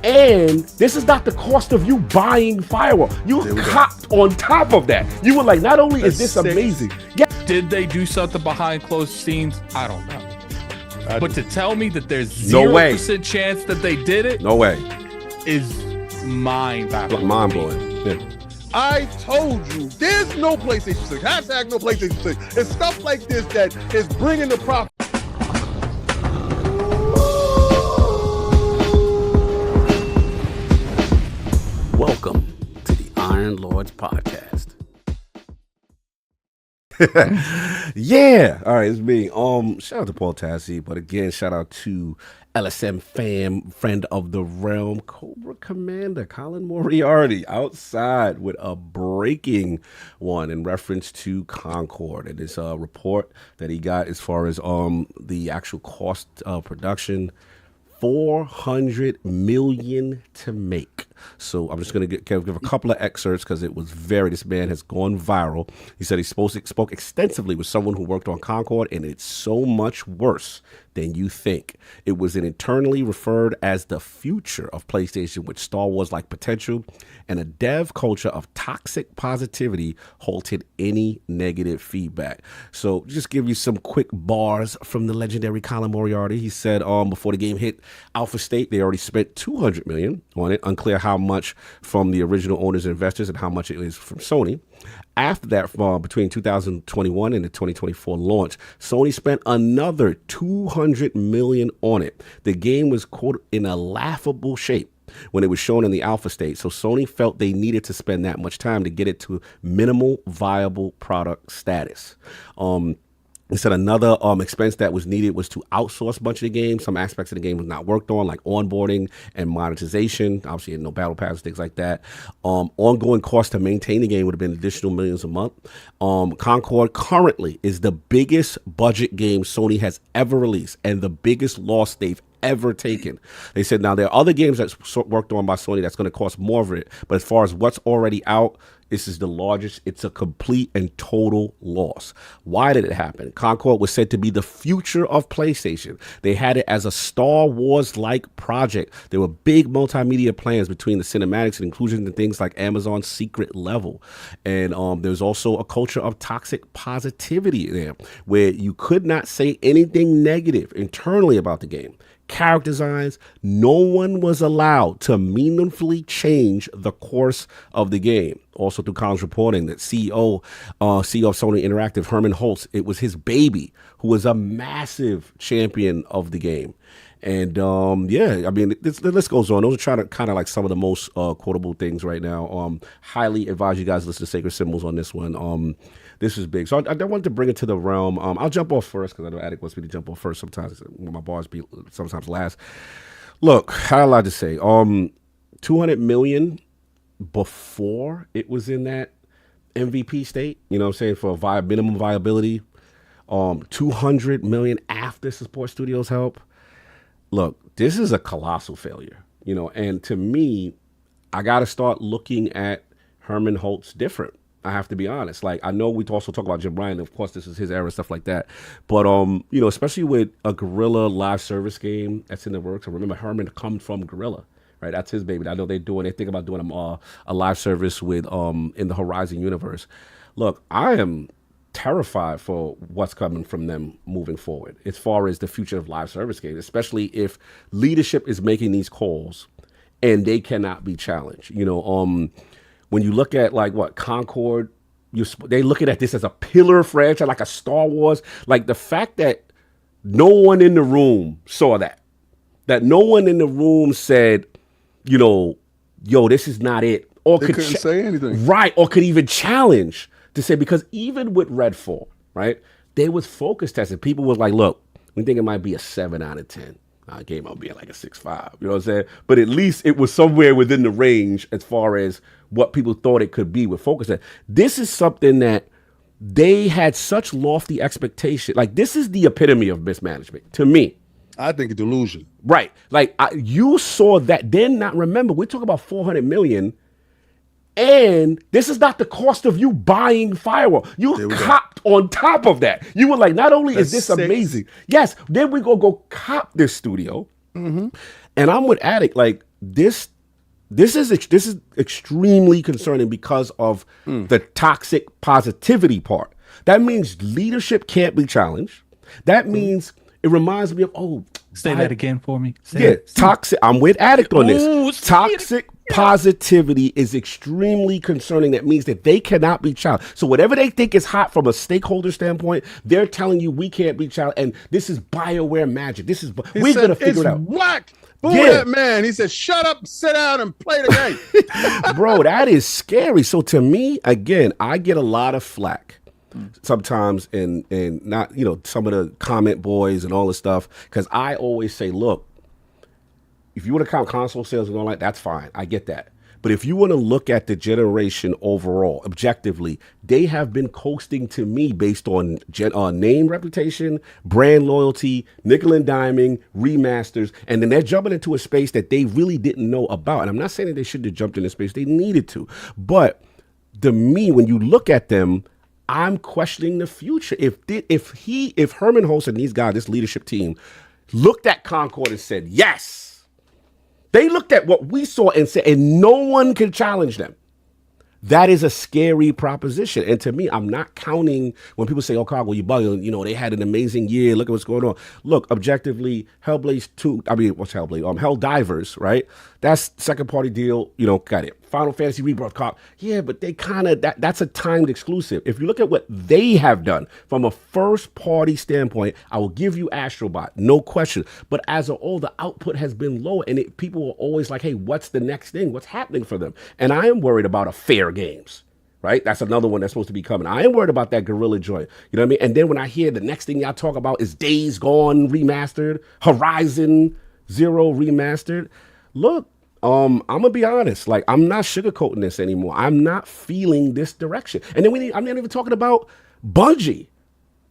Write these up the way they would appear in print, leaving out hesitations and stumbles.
And this is not the cost of you buying firewall. You copped on top of that. You were like, not only is this amazing. Yeah. Did they do something behind closed scenes? I don't know. But to tell me that there's 0% chance that they did it, no way, is mind-boggling. Mind-blowing. Yeah. I told you, there's no PlayStation 6. Hashtag no PlayStation 6. It's stuff like this that is bringing the profit. Welcome to the Iron Lords podcast. Yeah. All right, it's me. Shout out to Paul Tassi, but again, shout out to LSM fam, friend of the realm, Cobra Commander Colin Moriarty outside with a breaking one in reference to Concord and this report that he got as far as the actual cost of production. $400 million to make. So I'm just going to give a couple of excerpts because this man has gone viral. He said he spoke extensively with someone who worked on Concord, and it's so much worse than you think. It was internally referred as the future of PlayStation with Star Wars-like potential, and a dev culture of toxic positivity halted any negative feedback. So just give you some quick bars from the legendary Colin Moriarty. He said before the game hit alpha state, they already spent $200 million on it. Unclear how much from the original owners and investors and how much it is from Sony. After that, between 2021 and the 2024 launch, Sony spent another $200 million on it. The game was quote in a laughable shape when it was shown in the alpha state, so Sony felt they needed to spend that much time to get it to minimal viable product status. He said another expense that was needed was to outsource a bunch of the game. Some aspects of the game was not worked on, like onboarding and monetization. Obviously, no battle passes, things like that. Ongoing costs to maintain the game would have been additional millions a month. Concord currently is the biggest budget game Sony has ever released and the biggest loss they've ever taken. They said now there are other games that's worked on by Sony that's going to cost more of it, but as far as what's already out, this is the largest. It's a complete and total loss. Why did it happen? Concord was said to be the future of PlayStation. They had it as a Star Wars-like project. There were big multimedia plans between the cinematics and inclusion and things like Amazon's Secret Level. And there's also a culture of toxic positivity there where you could not say anything negative internally about the game. Character designs, no one was allowed to meaningfully change the course of the game. Also through Colin's reporting that CEO of Sony Interactive, Herman Holtz, it was his baby who was a massive champion of the game. And yeah, I mean, the list goes on. Those are kind of like some of the most quotable things right now. Highly advise you guys to listen to Sacred Symbols on this one. This is big. So I wanted to bring it to the realm. I'll jump off first because I know Attic wants me to jump off first. Sometimes my bars be sometimes last. Look, how I like to say, $200 million before it was in that MVP state, you know what I'm saying, for minimum viability. $200 million after support studios help. Look, this is a colossal failure, you know, and to me, I got to start looking at Herman Holtz different. I have to be honest. Like, I know we also talk about Jim Ryan. Of course, this is his era, stuff like that. But, you know, especially with a Guerrilla live service game that's in the works. I remember Herman comes from Guerrilla, right? That's his baby. I know they think about doing a live service with in the Horizon universe. Look, I am terrified for what's coming from them moving forward as far as the future of live service games, especially if leadership is making these calls and they cannot be challenged. You know, when you look at like what Concord, they looking at this as a pillar franchise, like a Star Wars. Like the fact that no one in the room saw that no one in the room said, you know, yo, this is not it, or they couldn't say anything, right? Or could even challenge to say, because even with Redfall, right, they was focus tested. People was like, look, we think it might be a 7 out of 10. Game out being like a 6.5, you know what I'm saying? But at least it was somewhere within the range as far as what people thought it could be with focus test. This is something that they had such lofty expectation. Like, this is the epitome of mismanagement to me. I think a delusion. Right. Like, you saw that. Then not remember, we're talking about $400 million. And this is not the cost of you buying firewall. You copped on top of that. You were like, not only is this amazing, yes, then we go cop this studio. Mm-hmm. And I'm with Attic, like, this is extremely concerning because of the toxic positivity part. That means leadership can't be challenged. That means it reminds me of say that again for me. Toxic. I'm with Addict on this. Ooh, toxic positivity is extremely concerning. That means that they cannot be challenged. So whatever they think is hot from a stakeholder standpoint, they're telling you we can't be challenged. And this is BioWare magic. We're gonna figure it out. Whack. That man. He said, "Shut up, sit down, and play the game." Bro, that is scary. So to me, again, I get a lot of flack sometimes and not, some of the comment boys and all this stuff, because I always say, look, if you want to count console sales and all that, that's fine. I get that. But if you want to look at the generation overall, objectively, they have been coasting to me based on name reputation, brand loyalty, nickel and diming, remasters, and then they're jumping into a space that they really didn't know about. And I'm not saying that they shouldn't have jumped in a space. They needed to. But to me, when you look at them, I'm questioning the future. If Herman Hulst and these guys, this leadership team, looked at Concord and said, yes, they looked at what we saw and said, and no one can challenge them. That is a scary proposition. And to me, I'm not counting when people say, oh, Concord, you bugging, they had an amazing year. Look at what's going on. Look, objectively, Hellblade 2, what's Hellblade? Helldivers, right? That's second party deal, got it. Final Fantasy Rebirth Cop. Yeah, but they kind of, that's a timed exclusive. If you look at what they have done from a first party standpoint, I will give you Astrobot, no question. But as a whole, the output has been low, and people are always like, hey, what's the next thing? What's happening for them? And I am worried about a Fair Games, right? That's another one that's supposed to be coming. I am worried about that Guerrilla joint. You know what I mean? And then when I hear the next thing y'all talk about is Days Gone remastered, Horizon Zero remastered. Look, I'm gonna be honest. Like, I'm not sugarcoating this anymore. I'm not feeling this direction. And then I'm not even talking about Bungie,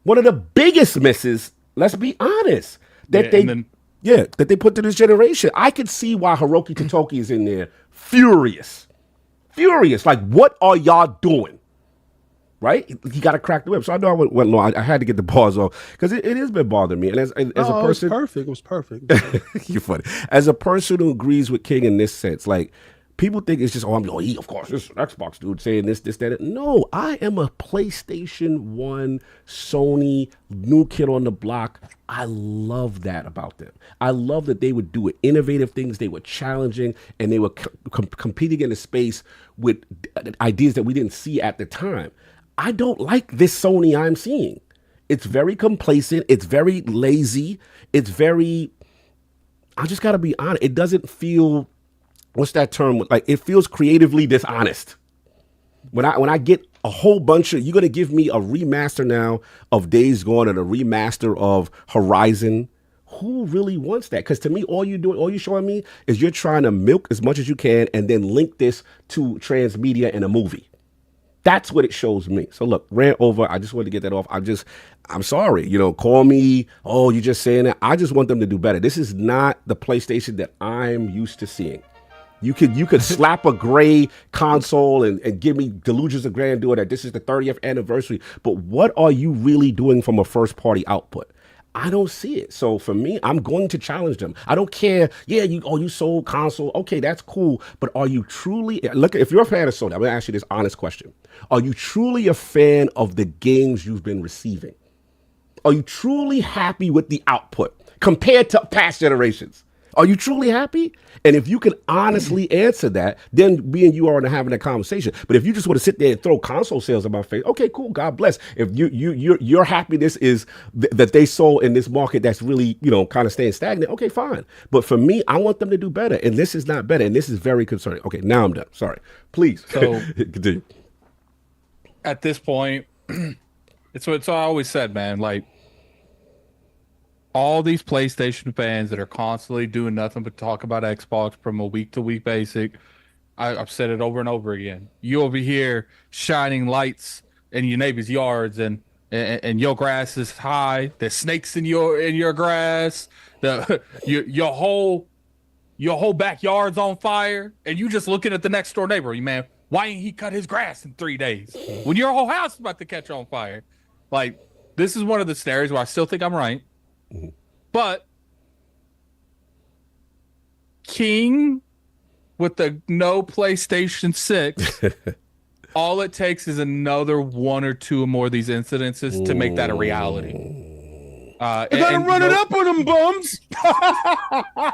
one of the biggest misses. Let's be honest. That they put to this generation. I could see why Hiroki Totoki is in there, furious. Like, what are y'all doing? Right? He got to crack the whip. So I know I went long. I had to get the pause off because it has been bothering me. And as a person, it was perfect. You're funny. As a person who agrees with King in this sense, like, people think it's just, of course, this Xbox dude saying this, that. No, I am a PlayStation 1, Sony, new kid on the block. I love that about them. I love that they would do innovative things. They were challenging, and they were competing in a space with ideas that we didn't see at the time. I don't like this Sony I'm seeing. It's very complacent. It's very lazy. It's very, I just got to be honest. It doesn't feel, what's that term? Like, it feels creatively dishonest. When I get a whole bunch of, you're going to give me a remaster now of Days Gone and a remaster of Horizon. Who really wants that? Because to me, all you're showing me is you're trying to milk as much as you can and then link this to transmedia and a movie. That's what it shows me. So look, rant over. I just wanted to get that off. I'm sorry. Call me, oh, you're just saying that. I just want them to do better. This is not the PlayStation that I'm used to seeing. You could slap a gray console and give me delusions of grandeur that this is the 30th anniversary. But what are you really doing from a first party output? I don't see it. So for me, I'm going to challenge them. I don't care. Yeah, you sold console. Okay, that's cool. But are you truly, look, if you're a fan of Sony, I'm going to ask you this honest question. Are you truly a fan of the games you've been receiving? Are you truly happy with the output compared to past generations? Are you truly happy? And if you can honestly answer that, then me and you are having that conversation. But if you just want to sit there and throw console sales in my face, okay, cool, God bless. If your happiness is that they sold in this market that's really, kind of staying stagnant, okay, fine. But for me, I want them to do better, and this is not better, and this is very concerning. Okay, now I'm done. Sorry. Please. So continue. At this point, it's what I always said, man. Like, all these PlayStation fans that are constantly doing nothing but talk about Xbox from a week-to-week basis, I've said it over and over again. You over here shining lights in your neighbor's yards, and your grass is high. There's snakes in your grass. Your whole backyard's on fire, and you just looking at the next door neighbor. Man, why ain't he cut his grass in 3 days when your whole house is about to catch on fire? Like, this is one of the scenarios where I still think I'm right. But King with the no PlayStation 6, all it takes is another one or two more of these incidences to make that a reality. I gotta run it up on them bums.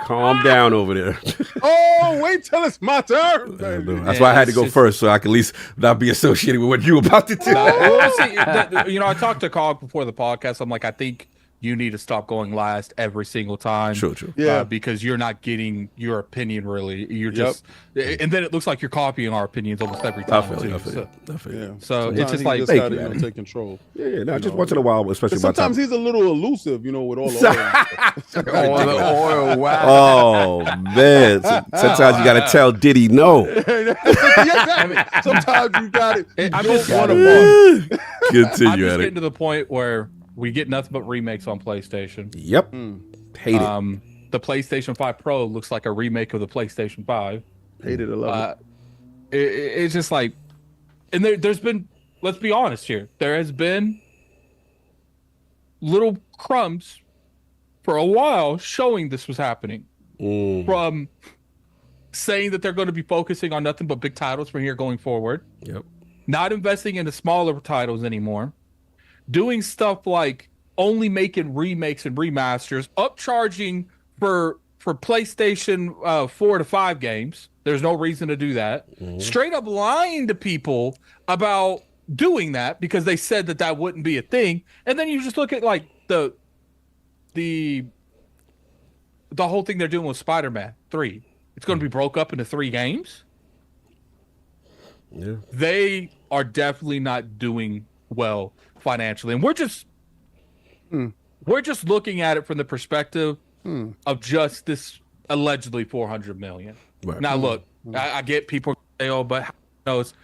Calm down over there. Oh, wait till it's my turn. That's why I had to go first, so I can at least not be associated with what you were about to do. I talked to Cog before the podcast. I'm like, I think you need to stop going last every single time. True. Yeah. Because you're not getting your opinion really. You're just, and then it looks like you're copying our opinions almost every time. I feel you. So Sometimes it's just he like, just gotta, take control. Yeah, no, just once in a while, especially sometimes he's a little elusive, with all the oil. All the oil, wow. Oh man! Sometimes you gotta tell Diddy no. Sometimes you got it. I'm just Continue. I'm just at getting it. to the point where we get nothing but remakes on PlayStation. Yep. Hate it. The PlayStation 5 Pro looks like a remake of the PlayStation 5. Hate it, I love it. It's just like, and there's been, let's be honest here, there has been little crumbs for a while showing this was happening. From saying that they're going to be focusing on nothing but big titles from here going forward. Yep. Not investing in the smaller titles anymore. Doing stuff like only making remakes and remasters, upcharging for PlayStation 4 to 5 games. There's no reason to do that. Straight up lying to people about doing that because they said that wouldn't be a thing. And then you just look at like the whole thing they're doing with Spider-Man 3. It's going to be broke up into 3 games. Yeah. They are definitely not doing well financially, and we're just looking at it from the perspective of just this allegedly 400 million. Right. Now, look, I get people say, "Oh, but knows."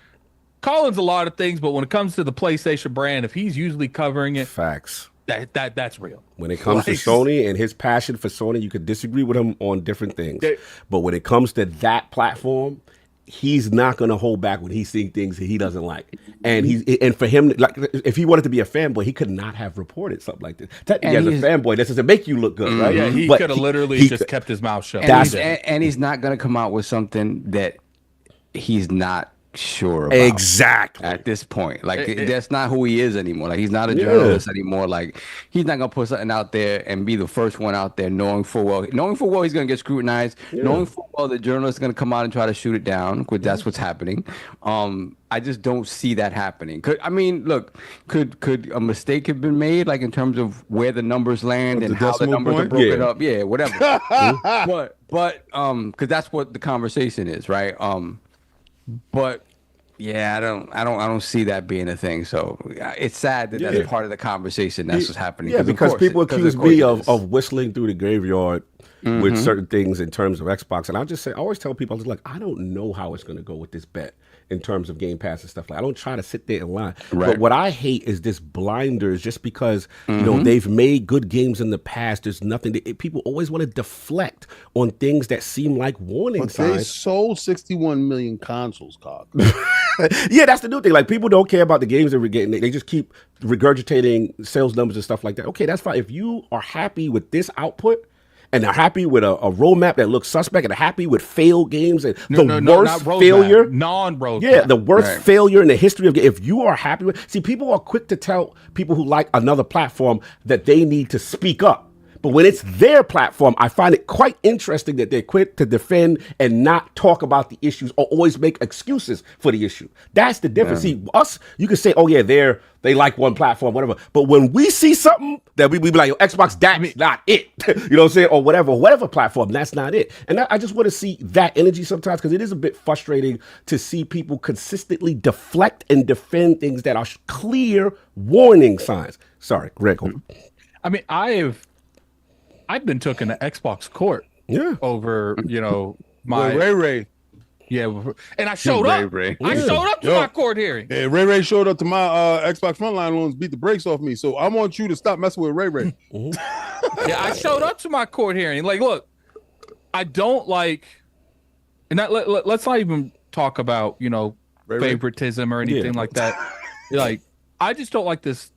Colin's a lot of things, but when it comes to the PlayStation brand, if he's usually covering it, Facts. That's real. When it comes to Sony and his passion for Sony, you could disagree with him on different things. But when it comes to that platform, he's not going to hold back when he's seeing things that he doesn't like. And for him, like, if he wanted to be a fanboy, he could not have reported something like this. Technically, as a fanboy, this doesn't make you look good, right? Yeah, he could have literally just kept his mouth shut. And he's not going to come out with something that he's not sure about. Exactly. At this point, like that's not who he is anymore. Like he's not a journalist anymore. Like he's not gonna put something out there and be the first one out there, knowing full well he's gonna get scrutinized, knowing full well the journalist is gonna come out and try to shoot it down, because that's what's happening. I just don't see that happening. Could a mistake have been made, like in terms of where the numbers land and how the numbers are broken up? Yeah, whatever. but because that's what the conversation is, right? But yeah, I don't see that being a thing. So it's sad that that's part of the conversation. That's what's happening. Yeah, because people accuse me of whistling through the graveyard with certain things in terms of Xbox. And I always tell people, I don't know how it's going to go with this bet in terms of Game Pass and stuff. Like, I don't try to sit there and lie. Right. But what I hate is this blinders, just because they've made good games in the past. There's nothing people always want to deflect on things that seem like warning signs. They sold 61 million consoles, Cog. Yeah, that's the new thing. Like, people don't care about the games that we're getting. They just keep regurgitating sales numbers and stuff like that. Okay, that's fine. If you are happy with this output, and they're happy with a roadmap that looks suspect, and they're happy with failed games and worst failure, non-roadmap. Yeah, the worst failure in the history of games. If you are happy with, people are quick to tell people who like another platform that they need to speak up. But when it's their platform, I find it quite interesting that they're quick to defend and not talk about the issues or always make excuses for the issue. That's the difference. See, us, you can say, oh yeah, they like one platform, whatever. But when we see something that we be like, Xbox, that's not it. You know what I'm saying? Or whatever platform, that's not it. And I just want to see that energy sometimes, because it is a bit frustrating to see people consistently deflect and defend things that are clear warning signs. Sorry, Greg. I mean, I've been taken to Xbox court over, my Ray. Yeah, and I showed up. I showed up to my court hearing. Yeah, Ray showed up to my Xbox Frontline loans, beat the brakes off me. So I want you to stop messing with Ray. Yeah, I showed up to my court hearing. Like, look, I don't like, and let's not even talk about favoritism or anything like that. Like, I just don't like this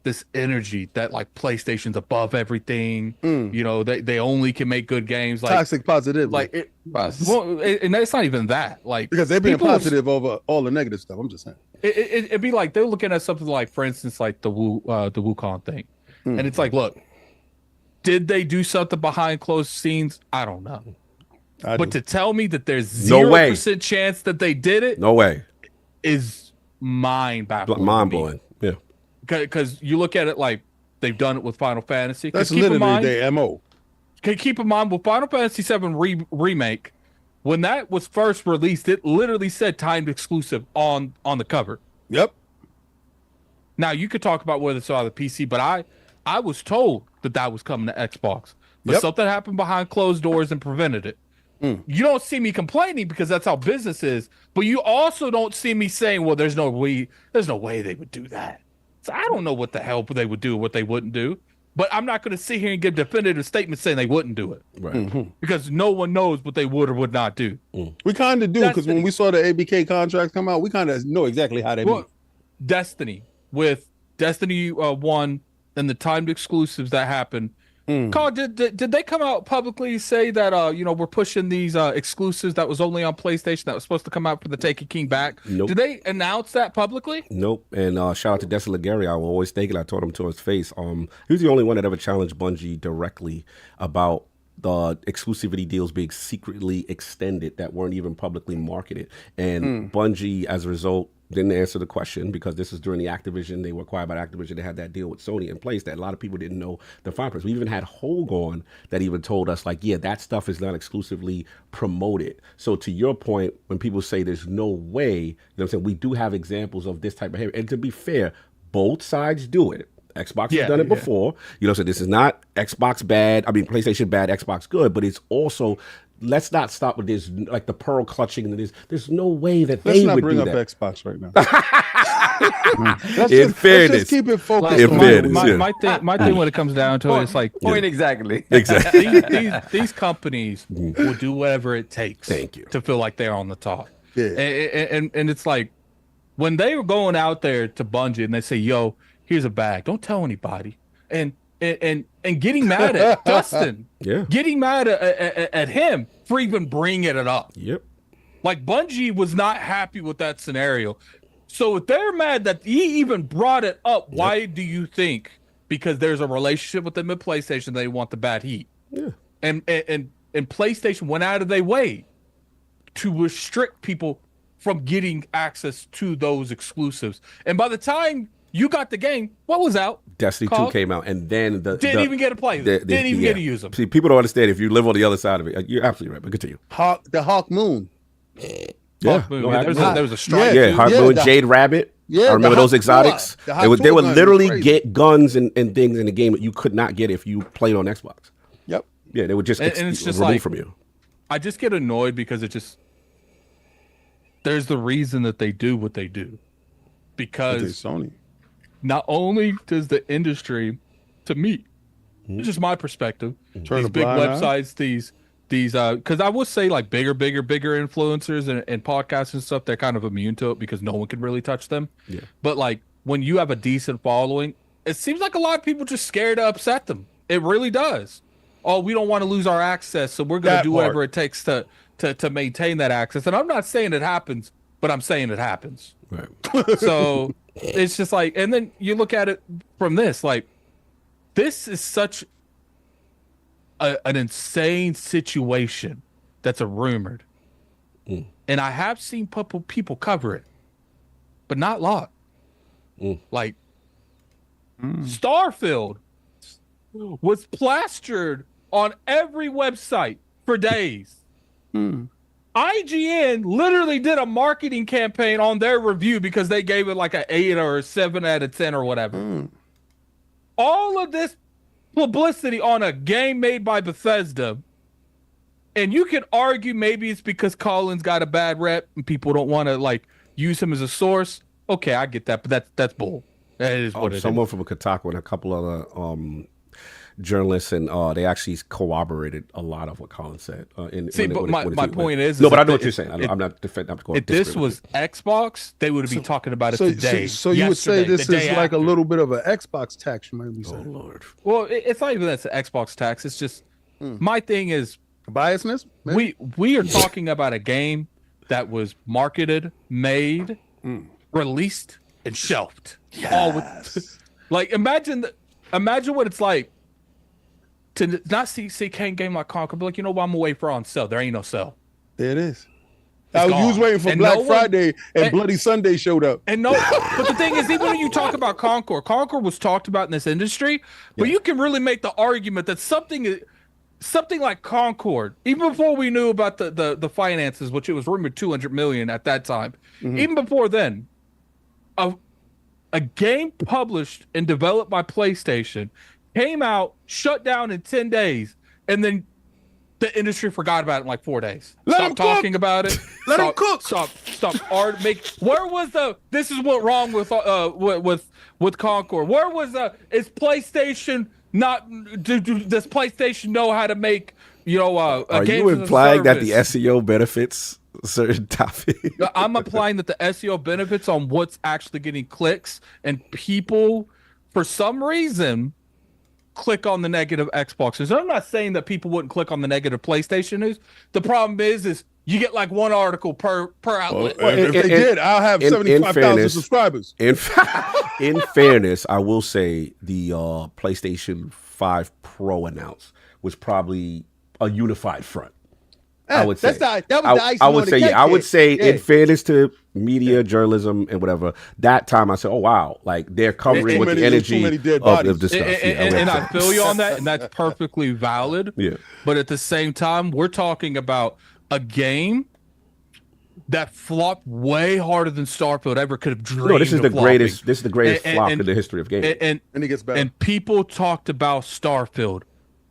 this energy that like PlayStation's above everything. You know, they only can make good games. Like toxic positivity. Like and it's not even that. Like because they're being positive over all the negative stuff. I'm just saying. It'd be like they're looking at something like, for instance, like the Wukong thing, and it's like, look, did they do something behind closed scenes? I don't know. But to tell me that there's 0% chance that they did it, no way, is mind-boggling. Mind-blowing, yeah. Because you look at it like they've done it with Final Fantasy. That's literally their MO. Keep in mind with Final Fantasy VII Remake, when that was first released, it literally said timed exclusive on the cover. Yep. Now you could talk about whether it's on the PC, but I was told that was coming to Xbox, but something happened behind closed doors and prevented it. You don't see me complaining because that's how business is, but you also don't see me saying, well, there's no way they would do that. So I don't know what the hell they would do, what they wouldn't do, but I'm not going to sit here and give definitive statements saying they wouldn't do it. Right. Because no one knows what they would or would not do. We kind of do, because when we saw the ABK contracts come out, we kind of know exactly how they move. Destiny, with Destiny 1 and the timed exclusives that happened, Carl, did they come out publicly say that we're pushing these exclusives that was only on PlayStation that was supposed to come out for the Taken King back? Nope. Did they announce that publicly? Nope. And shout out to Desi Ligari. I will always thank it. I told him to his face. He was the only one that ever challenged Bungie directly about the exclusivity deals being secretly extended that weren't even publicly marketed. And Bungie, as a result, didn't answer the question, because this is during the Activision. They were acquired by Activision. They had that deal with Sony in place that a lot of people didn't know the fine print. We even had Hogue on that even told us, like, yeah, that stuff is not exclusively promoted. So to your point, when people say there's no way, you know what I'm saying, we do have examples of this type of behavior. And to be fair, both sides do it. Xbox has done it before. You know, so this is not Xbox bad. I mean, PlayStation bad, Xbox good. But it's also, let's not stop with this, like the pearl clutching and this. There's no way that they would do that. Let's not bring up Xbox right now. In fairness, let's just keep it focused. In fairness, my thing when it comes down to it, it's like exactly. these companies will do whatever it takes. Thank you. To feel like they're on the top. Yeah. And it's like when they were going out there to Bungie and they say, "Yo, here's a bag. Don't tell anybody." And getting mad at Dustin. Getting mad at him for even bringing it up. Yep. Like Bungie was not happy with that scenario. So if they're mad that he even brought it up, why do you think? Because there's a relationship with them at PlayStation, they want the bad heat. Yeah. And PlayStation went out of their way to restrict people from getting access to those exclusives. And by the time you got the game, what was out? Destiny 2 came out, and then didn't even get to play them. Didn't even get to use them. See, people don't understand if you live on the other side of it. You're absolutely right, but continue. The Hawk Moon. Yeah, Hawk Moon. There was a strike. Yeah, Hawk Moon, Jade Rabbit. Yeah, I remember those exotics. They would literally get guns and things in the game that you could not get if you played on Xbox. Yep. Yeah, they would just it's just remove like, from you. I just get annoyed because there's the reason that they do what they do. Because Sony. Not only does the industry, to me, it's just my perspective, these big websites, these because I would say like bigger influencers and podcasts and stuff, they're kind of immune to it because no one can really touch them. Yeah. But like when you have a decent following, it seems like a lot of people just scared to upset them. It really does. Oh, we don't want to lose our access, so we're going to do whatever it takes to maintain that access. And I'm not saying it happens, but I'm saying it happens. Right. So it's just like, and then you look at it from this, like, this is such an insane situation that's a rumored. And I have seen people cover it, but not a lot. Like, Starfield was plastered on every website for days. IGN literally did a marketing campaign on their review because they gave it like an 8 or a 7 out of 10 or whatever. All of this publicity on a game made by Bethesda, and you can argue maybe it's because Colin's got a bad rep and people don't want to like use him as a source. Okay, I get that, but that's bull. That is what it is. Someone from Kotaku and a couple other journalists, and they actually corroborated a lot of what Colin said. My point is no, but I know what you're saying. I'm not defending. If this was Xbox, they would be talking about it today. So you would say this is like after. a little bit of an Xbox tax, you might be saying. Oh Lord. Well, it's not even that's an Xbox tax. It's just my thing is biasness. Maybe? We are talking about a game that was marketed, made, released, and shelved. Yes. Like imagine what it's like to not see a game like Concord, but like, you know what, I'm away for on sale. There ain't no sale. There it is. You was waiting for Black Friday and Bloody Sunday showed up. But the thing is, even when you talk about Concord was talked about in this industry, but you can really make the argument that something like Concord, even before we knew about the finances, which it was rumored 200 million at that time, even before then, a game published and developed by PlayStation came out, shut down in 10 days, and then the industry forgot about it in like 4 days. Stop talking about it. Let him cook. Stop. Where was this is what wrong with Concord? Where was is PlayStation not? Does PlayStation know how to make Are you implying that the SEO benefits certain topics? I'm implying that the SEO benefits on what's actually getting clicks, and people, for some reason, click on the negative Xbox news. I'm not saying that people wouldn't click on the negative PlayStation news. The problem is you get like one article per outlet. Well, if they did, I'll have 75,000 subscribers. In fairness, I will say the PlayStation 5 Pro announced was probably a unified front. I would say I would say in fairness to media, journalism, and whatever, that time I said, oh wow, like they're covering with the energy of the stuff. And I feel you on that, and that's perfectly valid. Yeah. But at the same time, we're talking about a game that flopped way harder than Starfield ever could have dreamed. No, this is the greatest flop in the history of games. And it gets better. And people talked about Starfield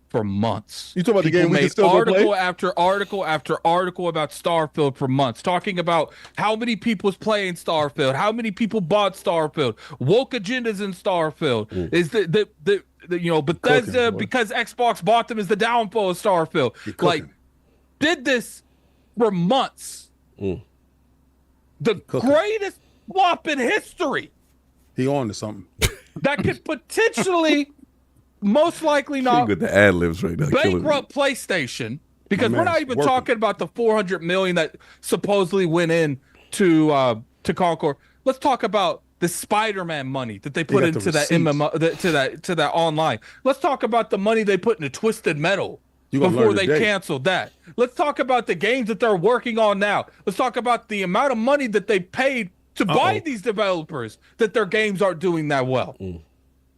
for months. You talking about the game we can still article play? after article after article about Starfield for months, talking about how many people was playing Starfield, how many people bought Starfield, woke agendas in Starfield. Is Bethesda, because Xbox bought them, is the downfall of Starfield. Like, did this for months. The greatest flop in history. He on to something. That could potentially most likely not with the ad libs right now, bankrupt PlayStation, because we're not even talking about the 400 million that supposedly went in to Concord. Let's talk about the Spider-Man money that they put into that MMO, to that online. Let's talk about the money they put into Twisted Metal before they canceled that. Let's talk about the games that they're working on now. Let's talk about the amount of money that they paid to buy these developers, that their games aren't doing that well.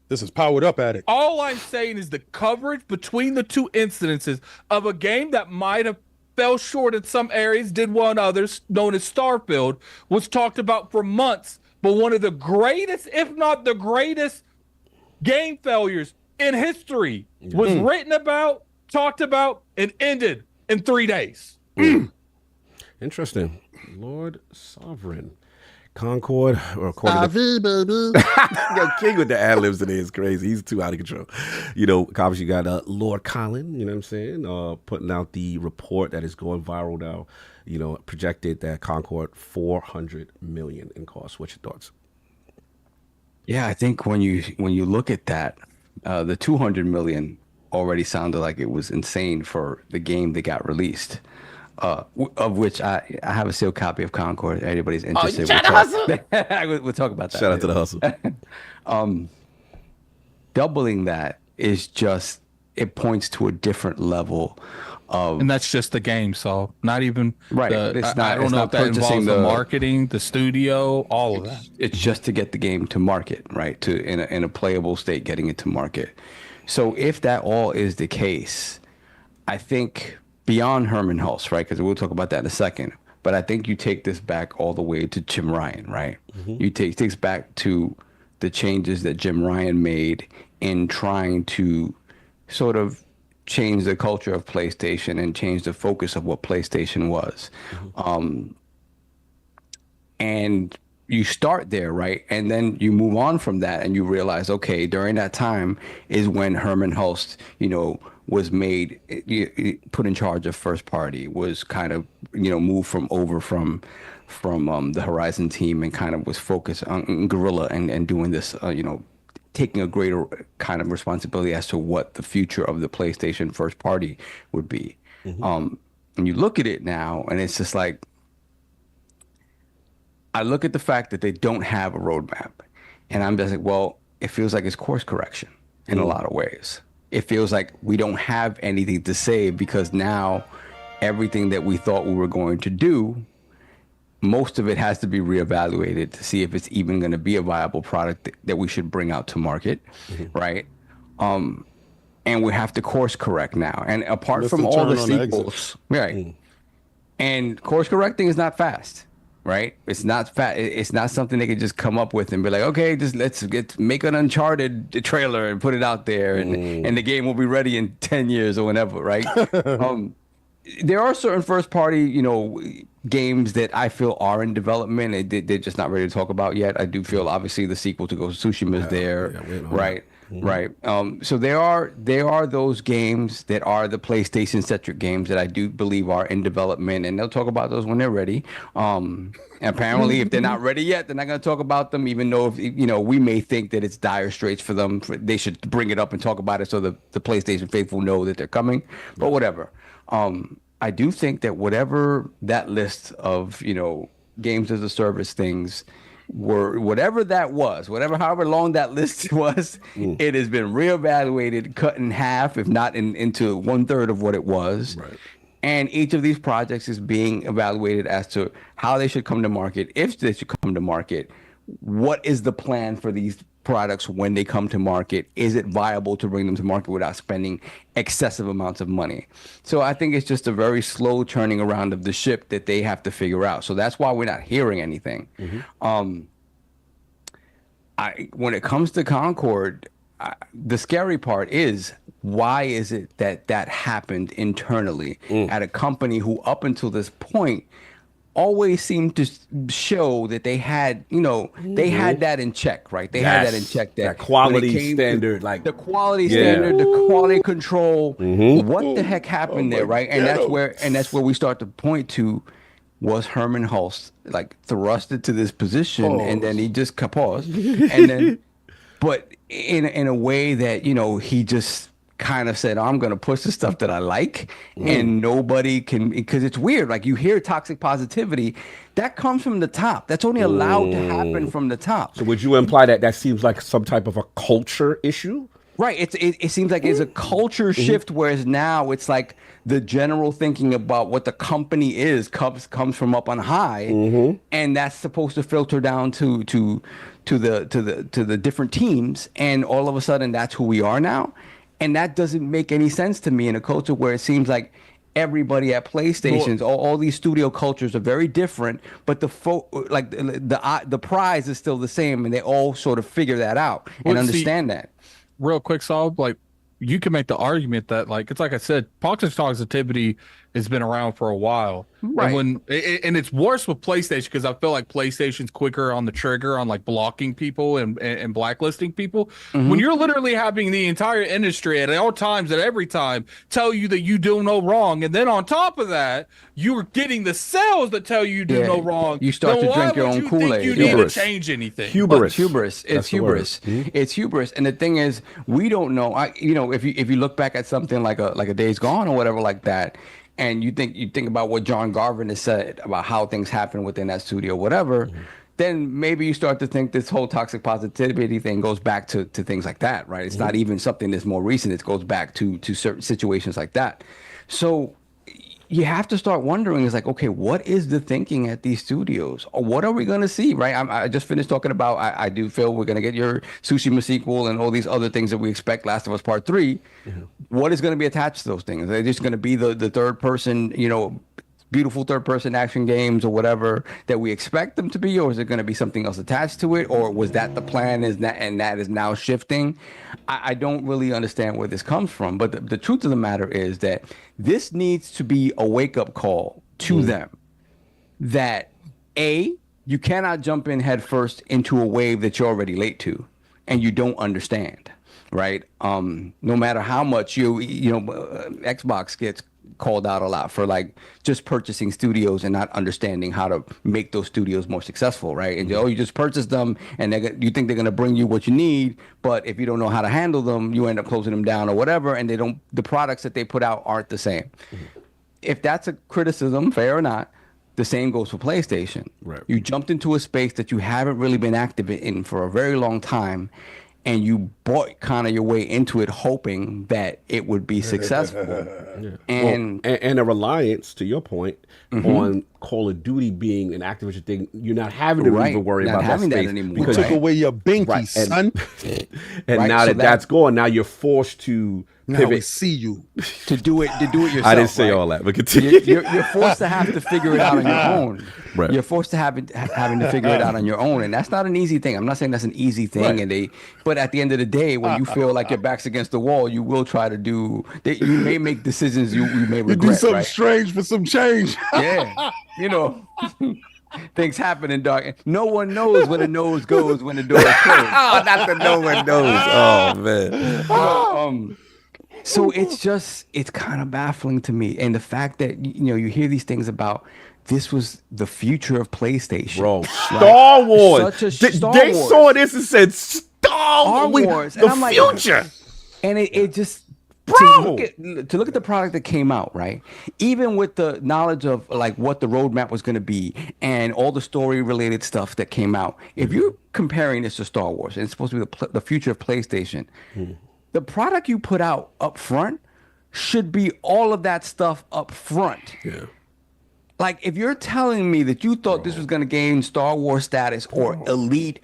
This is powered up at it. All I'm saying is the coverage between the two incidences of a game that might have fell short in some areas, did well in others, known as Starfield, was talked about for months. But one of the greatest, if not the greatest, game failures in history was written about, talked about, and ended in 3 days. Interesting. Lord Sovereign. Concord, or baby. King with the ad libs today is crazy. He's too out of control. Obviously you got Lord Colin, you know what I'm saying, putting out the report that is going viral now, projected that Concord 400 million in cost. What's your thoughts? Yeah, I think when you look at that, the 200 million already sounded like it was insane for the game that got released. Of which I have a sealed copy of Concord. Anybody's interested? We'll talk about that. Shout out to the hustle. Doubling that is just, it points to a different level of, and that's just the game. So not even right. I don't know if that involves the marketing, the studio, all of that. It's just to get the game to market, right? To in a playable state, getting it to market. So if that all is the case, I think, beyond Herman Hulse, right? Because we'll talk about that in a second. But I think you take this back all the way to Jim Ryan, right? You take this back to the changes that Jim Ryan made in trying to sort of change the culture of PlayStation and change the focus of what PlayStation was. And you start there, right? And then you move on from that and you realize, okay, during that time is when Herman Hulst, was made, put in charge of first party, was kind of, moved from the Horizon team and kind of was focused on Guerrilla and doing this, taking a greater kind of responsibility as to what the future of the PlayStation first party would be. And you look at it now and it's just like, I look at the fact that they don't have a roadmap, and I'm just like, well, it feels like it's course correction in a lot of ways. It feels like we don't have anything to say because now everything that we thought we were going to do, most of it has to be reevaluated to see if it's even going to be a viable product that we should bring out to market, right? And we have to course correct now. And apart from all the sequels, right? And course correcting is not fast. Right, it's not It's not something they could just come up with and be like, okay, just let's make an Uncharted trailer and put it out there, and the game will be ready in 10 years or whenever. Right. There are certain first party, games that I feel are in development. They're just not ready to talk about yet. I do feel obviously the sequel to Ghost of Tsushima is there. Right. Right. So there are those games that are the PlayStation centric games that I do believe are in development, and they'll talk about those when they're ready. Apparently, if they're not ready yet, they're not going to talk about them, even though we may think that it's dire straits for them. They should bring it up and talk about it so the PlayStation faithful know that they're coming. But whatever. I do think that whatever that list of games as a service things were, whatever that was, however long that list was, it has been reevaluated, cut in half, if not into 1/3 of what it was. Right. And each of these projects is being evaluated as to how they should come to market, if they should come to market, what is the plan for these products when they come to market? Is it viable to bring them to market without spending excessive amounts of money? So I think it's just a very slow turning around of the ship that they have to figure out. So that's why we're not hearing anything. When it comes to Concord, the scary part is, why is it that happened internally at a company who up until this point always seemed to show that they had, they had that in check, right? They had that in check. That quality standard, like the quality standard, the quality control. What the heck happened there, right? And that's where we start to point to, was Herman Hulst like thrusted to this position, and then he just paused, and then, but in a way that he just kind of said, I'm going to push the stuff that I like, and nobody can, because it's weird. Like, you hear toxic positivity, that comes from the top. That's only allowed to happen from the top. So would you imply that seems like some type of a culture issue? Right. It seems like it's a culture shift, whereas now it's like the general thinking about what the company is comes from up on high, and that's supposed to filter down to the different teams, and all of a sudden that's who we are now. And that doesn't make any sense to me in a culture where it seems like everybody at PlayStations, all these studio cultures are very different, but the prize is still the same, and they all sort of figure that out and understand that. Real quick, Saul, like, you can make the argument that, like, it's like I said, toxic positivity has been around for a while. Right. And it's worse with PlayStation, because I feel like PlayStation's quicker on the trigger on like blocking people and blacklisting people. When you're literally having the entire industry at all times, at every time, tell you that you do no wrong, and then on top of that, you're getting the sales that tell you do no wrong. You start to drink your own Kool-Aid. You need to change anything. Hubris. It's hubris. It's hubris. And the thing is, we don't know. If you look back at something like a Days Gone or whatever like that, and you think about what John Garvin has said about how things happen within that studio, whatever, then maybe you start to think this whole toxic positivity thing goes back to things like that, right? It's not even something that's more recent. It goes back to certain situations like that. So you have to start wondering, is like, okay, what is the thinking at these studios? Or what are we going to see, right? I just finished talking about, I do feel we're going to get your Tsushima sequel and all these other things that we expect, Last of Us Part 3. What is going to be attached to those things? Are they just going to be the third person, beautiful third person action games or whatever that we expect them to be, or is it going to be something else attached to it, or was that the plan and that is now shifting? I don't really understand where this comes from, but the truth of the matter is that this needs to be a wake-up call to them, that you cannot jump in head first into a wave that you're already late to, and you don't understand, right? No matter how much Xbox gets called out a lot for like just purchasing studios and not understanding how to make those studios more successful, right? And you just purchase them and you think they're going to bring you what you need, but if you don't know how to handle them, you end up closing them down or whatever, and the products that they put out aren't the same. If that's a criticism, fair or not, the same goes for PlayStation. Right. You jumped into a space that you haven't really been active in for a very long time, and you bought kind of your way into it hoping that it would be successful. And a reliance, to your point, on Call of Duty being an Activision thing. You're not having to even worry not about having that space anymore. We took away your binky, son. And now that's gone, now you're forced to Now pivot. we see you. to do it yourself. I didn't say all that, but continue. You're forced to have to figure it out on your own. Right. You're forced to having to figure it out on your own, and that's not an easy thing. I'm not saying that's an easy thing, Right. But at the end of the day, when you feel like your back's against the wall, you will try to do. You may make decisions you may regret. You do something right? strange for some change. Yeah, things happen in dark. No one knows where the nose goes when the door is closed. Oh, not that no one knows. Oh man. So it's kind of baffling to me, and the fact that you hear these things about this was the future of PlayStation, Bro, Star Wars. Star They Wars. saw this and said Star Wars, the and I'm like, future. and it just. Bro. To look at the product that came out, right? Even with the knowledge of like what the roadmap was going to be and all the story related stuff that came out, if you're comparing this to Star Wars and it's supposed to be the future of PlayStation, the product you put out up front should be all of that stuff up front. Yeah. Like if you're telling me that you thought this was going to gain Star Wars status or elite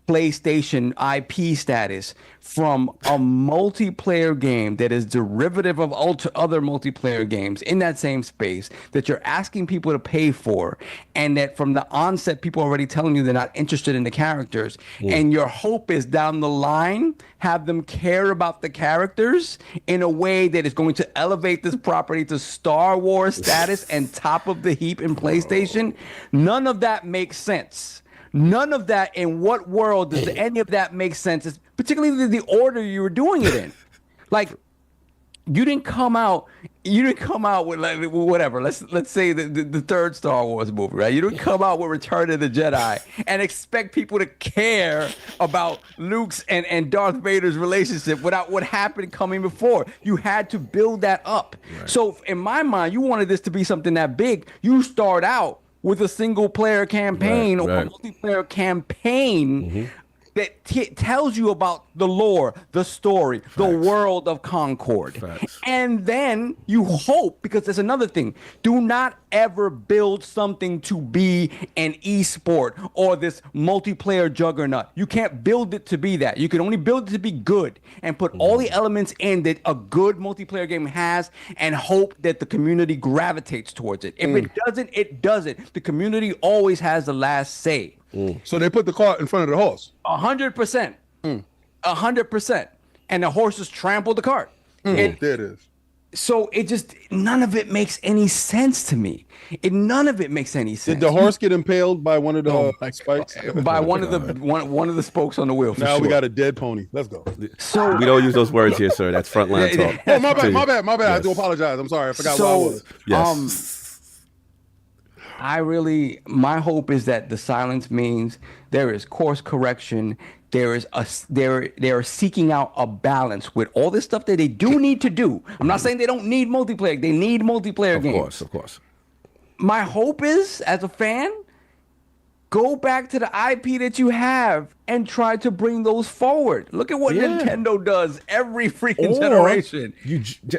PlayStation IP status from a multiplayer game that is derivative of other multiplayer games in that same space that you're asking people to pay for, and that from the onset people are already telling you they're not interested in the characters, and your hope is down the line have them care about the characters in a way that is going to elevate this property to Star Wars status and top of the heap in PlayStation. None of that makes sense. None of that. In what world does any of that make sense? It's particularly the order you were doing it in. Like, you didn't come out with like whatever. Let's say the third Star Wars movie, right? You didn't come out with Return of the Jedi and expect people to care about Luke's and Darth Vader's relationship without what happened coming before. You had to build that up. Right. So in my mind, you wanted this to be something that big. You start out with a single player campaign or a multiplayer campaign that tells you about the lore, the story, the world of Concord. And then you hope, because there's another thing, do not ever build something to be an esport or this multiplayer juggernaut. You can't build it to be that. You can only build it to be good and put all the elements in that a good multiplayer game has and hope that the community gravitates towards it. If it doesn't, it doesn't. The community always has the last say. So they put the cart in front of the horse. 100%. 100%. And the horses trampled the cart. And There it is. so none of it makes any sense to me. None of it makes any sense. Did the horse get impaled by one of the spikes? By one of the spokes on the wheel. Now we got a dead pony. Let's go. So We don't use those words here, sir. That's frontline talk. Oh, my bad. I do apologize. I'm sorry. I forgot what I was. Yes. My hope is that the silence means there is course correction. They are seeking out a balance with all this stuff that they do need to do. I'm not saying they don't need multiplayer. They need multiplayer games. Of course. My hope is, as a fan, go back to the IP that you have and try to bring those forward. Look at what Nintendo does every freaking generation.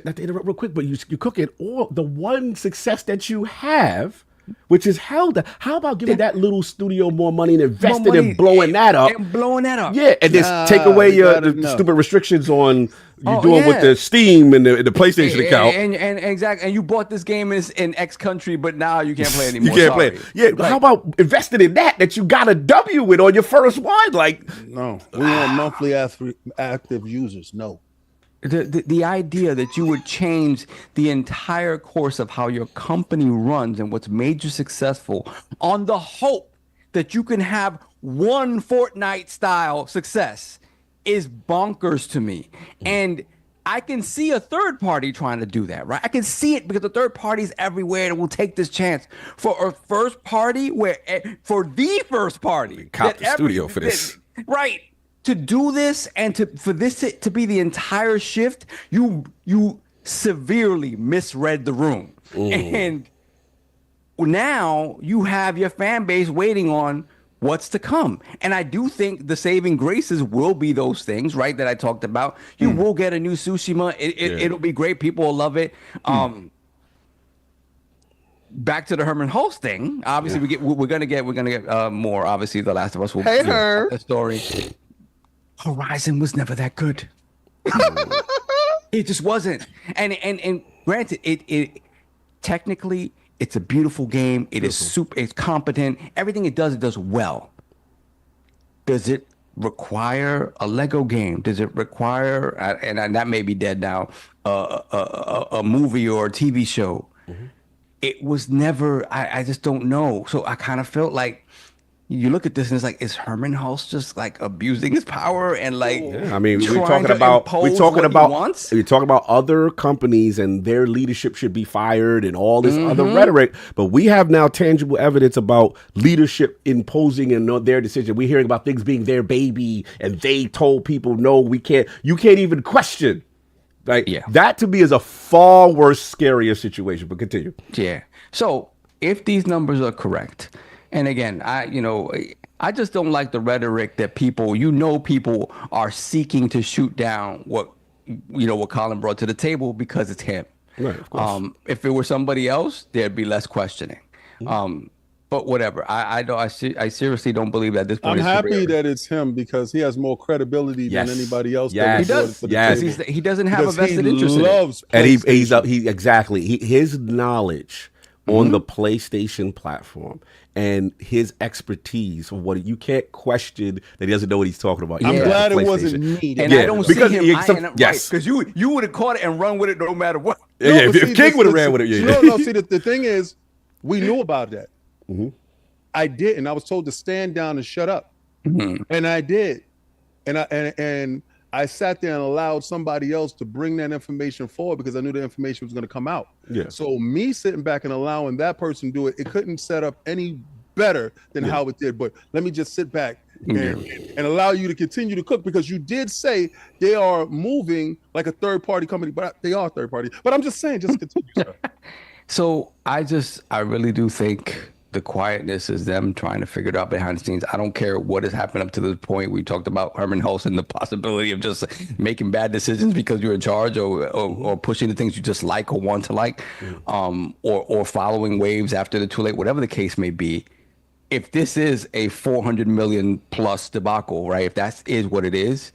Not to interrupt real quick, but you cook it all. The one success that you have, which is held. How about giving that little studio more money and investing in blowing that up? Yeah, and just take away the stupid restrictions on you doing with the Steam and the PlayStation account. And exactly. And you bought this game in X country, but now you can't play it anymore. You can't play it. Yeah, like, how about investing in that you got a W with on your first one? Like, no, we want monthly active users. No. The idea that you would change the entire course of how your company runs and what's made you successful on the hope that you can have one Fortnite style success is bonkers to me. And I can see a third party trying to do that, right? I can see it because the third party's everywhere and will take this chance. For a first party, for the first party, cop the studio for this, right? To do this and for this to be the entire shift, you severely misread the room. And now you have your fan base waiting on what's to come. And I do think the saving graces will be those things, right, that I talked about. You will get a new Tsushima. It'll be great. People will love it. Back to the Herman Hulst thing. Obviously, we're gonna get more. Obviously, The Last of Us will be a story. Horizon was never that good. It just wasn't. And granted, it technically it's a beautiful game. It is super. It's competent. Everything it does well. Does it require a Lego game? Does it require and that may be dead now? A movie or a TV show? It was never. I just don't know. So I kind of felt like. You look at this and it's like, is Herman Hulst just like abusing his power and like? Yeah, I mean, we're talking about other companies and their leadership should be fired and all this other rhetoric. But we have now tangible evidence about leadership imposing and their decision. We're hearing about things being their baby and they told people, no, we can't. You can't even question. Like that to me is a far worse, scarier situation. But continue. Yeah. So if these numbers are correct. And again, I just don't like the rhetoric that people are seeking to shoot down what Colin brought to the table because it's him. Right, of course. If it were somebody else, there'd be less questioning. But whatever. I seriously don't believe that at this point. I'm happy that it's him because he has more credibility than anybody else. He does. He doesn't have a vested interest in it. And his knowledge on the PlayStation platform and his expertise of what you can't question that he doesn't know what he's talking about. I'm glad it wasn't me. And I don't see him. Because you would have caught it and run with it no matter what. If King would have ran with it. No. See, the thing is, we knew about that. I didn't. I was told to stand down and shut up, and I did. And I sat there and allowed somebody else to bring that information forward because I knew the information was going to come out. Yeah. So me sitting back and allowing that person to do it, it couldn't set up any better than how it did. But let me just sit back and allow you to continue to cook because you did say they are moving like a third-party company, but they are third-party. But I'm just saying, just continue, sir. So I really do think the quietness is them trying to figure it out behind the scenes. I don't care what has happened up to this point. We talked about Herman Hulst and the possibility of just making bad decisions because you're in charge or pushing the things you just like or want to like, or following waves after the too late, whatever the case may be. If this is a 400 million plus debacle, right? If that is what it is,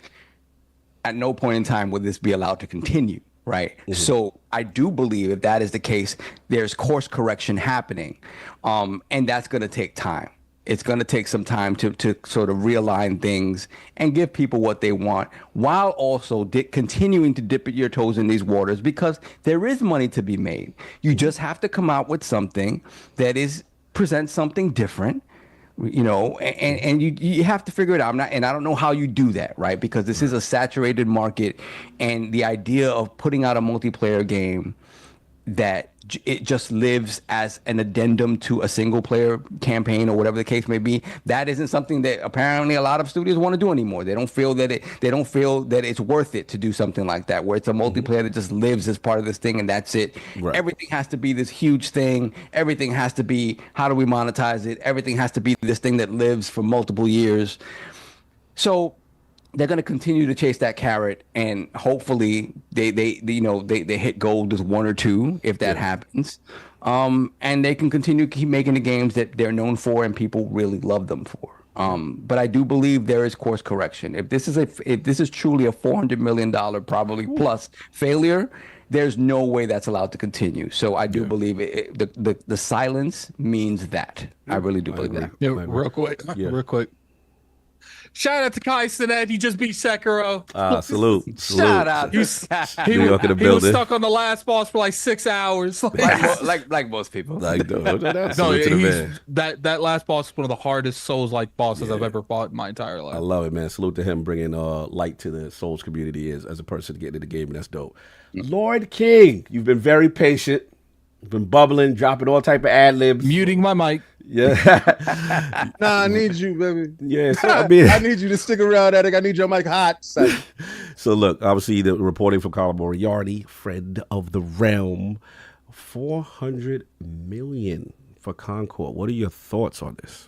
at no point in time would this be allowed to continue. Right. So I do believe if that is the case, there's course correction happening. And that's going to take time. It's going to take some time to sort of realign things and give people what they want while also continuing to dip your toes in these waters because there is money to be made. You just have to come out with something that presents something different. And you have to figure it out. I don't know how you do that, right? Because this is a saturated market, and the idea of putting out a multiplayer game that it just lives as an addendum to a single player campaign or whatever the case may be, that isn't something that apparently a lot of studios want to do anymore. They don't feel that it's worth it to do something like that, where it's a multiplayer that just lives as part of this thing and that's it. Right. Everything has to be this huge thing. Everything has to be, how do we monetize it? Everything has to be this thing that lives for multiple years. So they're going to continue to chase that carrot, and hopefully they hit gold with one or two if that happens, and they can continue to keep making the games that they're known for and people really love them for. But I do believe there is course correction. If this is truly a $400 million probably plus failure, there's no way that's allowed to continue. So I do believe the silence means that. I really do believe that. Yeah, real quick. Shout out to Kai Cenat. He just beat Sekiro. Salute. Shout out. He was, he, New York in the he was building. stuck on the last boss for like 6 hours. like most people. Like, salute to the he's, man. that last boss is one of the hardest Souls-like bosses I've ever fought in my entire life. I love it, man. Salute to him bringing light to the Souls community as a person getting into the game, and that's dope. Lord King, you've been very patient. You've been bubbling, dropping all type of ad libs. Muting my mic. Yeah. Nah, I need you, baby. Yeah. So, I mean, I need you to stick around, Attic. I need your mic hot. Son. So look, obviously the reporting from Colin Moriarty, friend of the realm, 400 million for Concord. What are your thoughts on this?